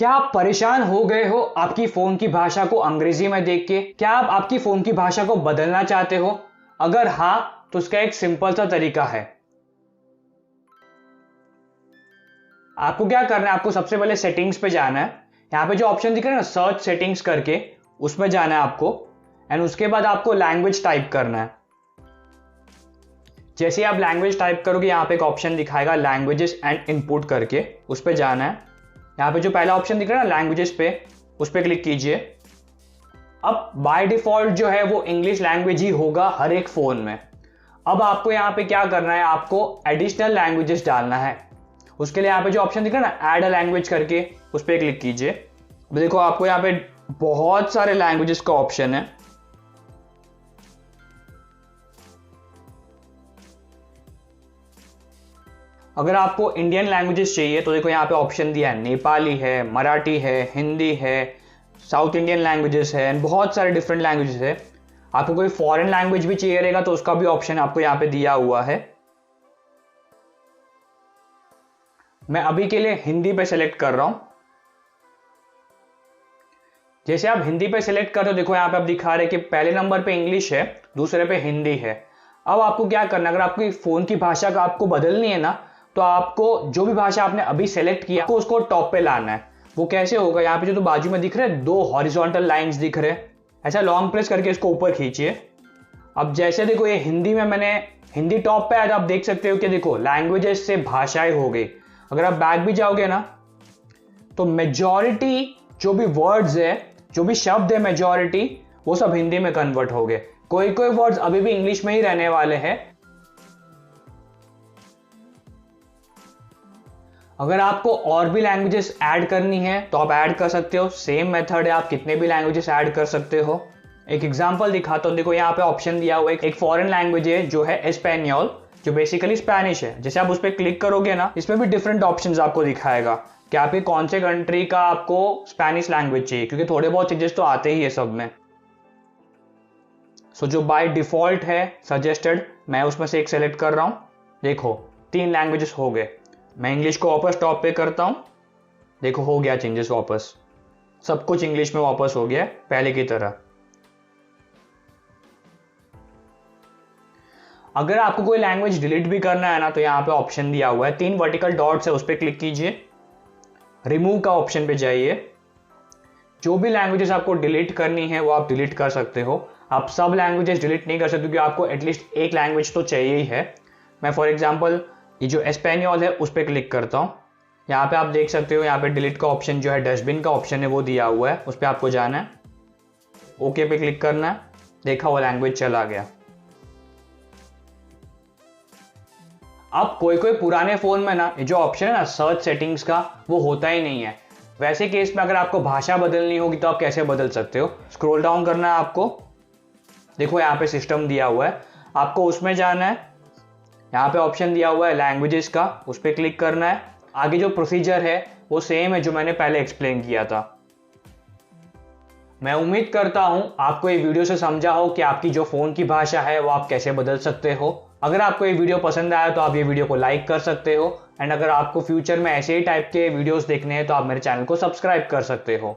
क्या आप परेशान हो गए हो आपकी फोन की भाषा को अंग्रेजी में देख के? क्या आप आपकी फोन की भाषा को बदलना चाहते हो? अगर हां, तो उसका एक सिंपल सा तरीका है। आपको क्या करना है, आपको सबसे पहले सेटिंग्स पे जाना है। यहां पे जो ऑप्शन दिख रहा है ना, सर्च सेटिंग्स करके, उसमें जाना है आपको। एंड उसके बाद आपको लैंग्वेज टाइप करना है। जैसे आप लैंग्वेज टाइप करोगे, यहां पे एक ऑप्शन दिखाएगा लैंग्वेजेस एंड इनपुट करके, उस पर जाना है। यहाँ पे जो पहला ऑप्शन दिख रहा है ना लैंग्वेजेस पे, उस पर क्लिक कीजिए। अब बाय डिफॉल्ट जो है वो इंग्लिश लैंग्वेज ही होगा हर एक फोन में। अब आपको यहाँ पे क्या करना है, आपको एडिशनल लैंग्वेजेस डालना है। उसके लिए यहाँ पे जो ऑप्शन दिख रहा है ना ऐड अ लैंग्वेज करके, उस पर क्लिक कीजिए। देखो आपको यहाँ पे बहुत सारे लैंग्वेजेस का ऑप्शन है। अगर आपको इंडियन लैंग्वेजेस चाहिए तो देखो यहाँ पे ऑप्शन दिया है, नेपाली है, मराठी है, हिंदी है, साउथ इंडियन लैंग्वेजेस है, एंड बहुत सारे डिफरेंट लैंग्वेजेस है। आपको कोई फॉरेन लैंग्वेज भी चाहिए रहेगा तो उसका भी ऑप्शन आपको यहाँ पे दिया हुआ है। मैं अभी के लिए हिंदी पे सेलेक्ट कर रहा हूं। जैसे आप हिंदी पे सेलेक्ट करते हो, देखो यहाँ पे आप दिखा रहे हैं कि पहले नंबर पे इंग्लिश है, दूसरे पे हिंदी है। अब आपको क्या करना है, अगर आपकी फोन की भाषा का आपको बदलनी है ना, तो आपको जो भी भाषा आपने अभी सेलेक्ट किया, आपको उसको टॉप पे लाना है। वो कैसे होगा, यहाँ पे जो तो बाजू में दिख रहे हैं दो हॉरिजॉन्टल लाइंस दिख रहे हैं, ऐसा लॉन्ग प्रेस करके इसको ऊपर खींचिए। अब जैसे देखो ये हिंदी में मैंने हिंदी टॉप पे आया, तो आप देख सकते हो कि देखो लैंग्वेजेस से भाषाएं हो गई। अगर आप बैक भी जाओगे ना, तो मेजॉरिटी जो भी वर्ड्स है, जो भी शब्द है मेजॉरिटी, वो सब हिंदी में कन्वर्ट हो गए। कोई कोई वर्ड्स अभी भी इंग्लिश में ही रहने वाले हैं। अगर आपको और भी लैंग्वेजेस ऐड करनी है तो आप ऐड कर सकते हो। सेम मेथड है, आप कितने भी लैंग्वेजेस ऐड कर सकते हो। एक एग्जांपल दिखाता हूं। देखो यहाँ पे ऑप्शन दिया हुआ है, एक फॉरेन लैंग्वेज है जो है एस्पेनियोल, जो बेसिकली स्पेनिश है। जैसे आप उस पर क्लिक करोगे ना, इसमें भी डिफरेंट ऑप्शंस आपको दिखाएगा कि आपके कौन से कंट्री का आपको स्पेनिश लैंग्वेज चाहिए, क्योंकि थोड़े बहुत चेंजेस तो आते ही है सब में। सो जो बाय डिफॉल्ट है सजेस्टेड, मैं उसमें से एक सेलेक्ट कर रहा हूं। देखो 3 लैंग्वेजेस हो गए। मैं इंग्लिश को वापस टॉप पे करता हूं। देखो हो गया चेंजेस, वापस सब कुछ इंग्लिश में वापस हो गया पहले की तरह। अगर आपको कोई लैंग्वेज डिलीट भी करना है ना, तो यहाँ पे ऑप्शन दिया हुआ है, 3 वर्टिकल डॉट्स है, उस पर क्लिक कीजिए। रिमूव का ऑप्शन पे जाइए। जो भी लैंग्वेजेस आपको डिलीट करनी है वो आप डिलीट कर सकते हो। आप सब लैंग्वेजेस डिलीट नहीं कर सकते, क्योंकि आपको एटलीस्ट एक लैंग्वेज तो चाहिए ही है। मैं फॉर एग्जांपल ये जो एस्पेनियोल है उस पर क्लिक करता हूँ। यहाँ पे आप देख सकते हो, यहाँ पे डिलीट का ऑप्शन जो है, डस्टबिन का ऑप्शन है, वो दिया हुआ है, उस पर आपको जाना है। ओके पे क्लिक करना है। देखा वो लैंग्वेज चला गया। अब कोई कोई पुराने फोन में ना ये जो ऑप्शन है ना सर्च सेटिंग्स का, वो होता ही नहीं है। वैसे केस में अगर आपको भाषा बदलनी होगी तो आप कैसे बदल सकते हो, स्क्रॉल डाउन करना है आपको। देखो यहाँ पे सिस्टम दिया हुआ है, आपको उसमें जाना है। यहाँ पे ऑप्शन दिया हुआ है लैंग्वेजेस का, उस पर क्लिक करना है। आगे जो प्रोसीजर है वो सेम है जो मैंने पहले एक्सप्लेन किया था। मैं उम्मीद करता हूं आपको ये वीडियो से समझा हो कि आपकी जो फोन की भाषा है वो आप कैसे बदल सकते हो। अगर आपको ये वीडियो पसंद आया तो आप ये वीडियो को लाइक कर सकते हो, एंड अगर आपको फ्यूचर में ऐसे ही टाइप के वीडियोस देखने हैं तो आप मेरे चैनल को सब्सक्राइब कर सकते हो।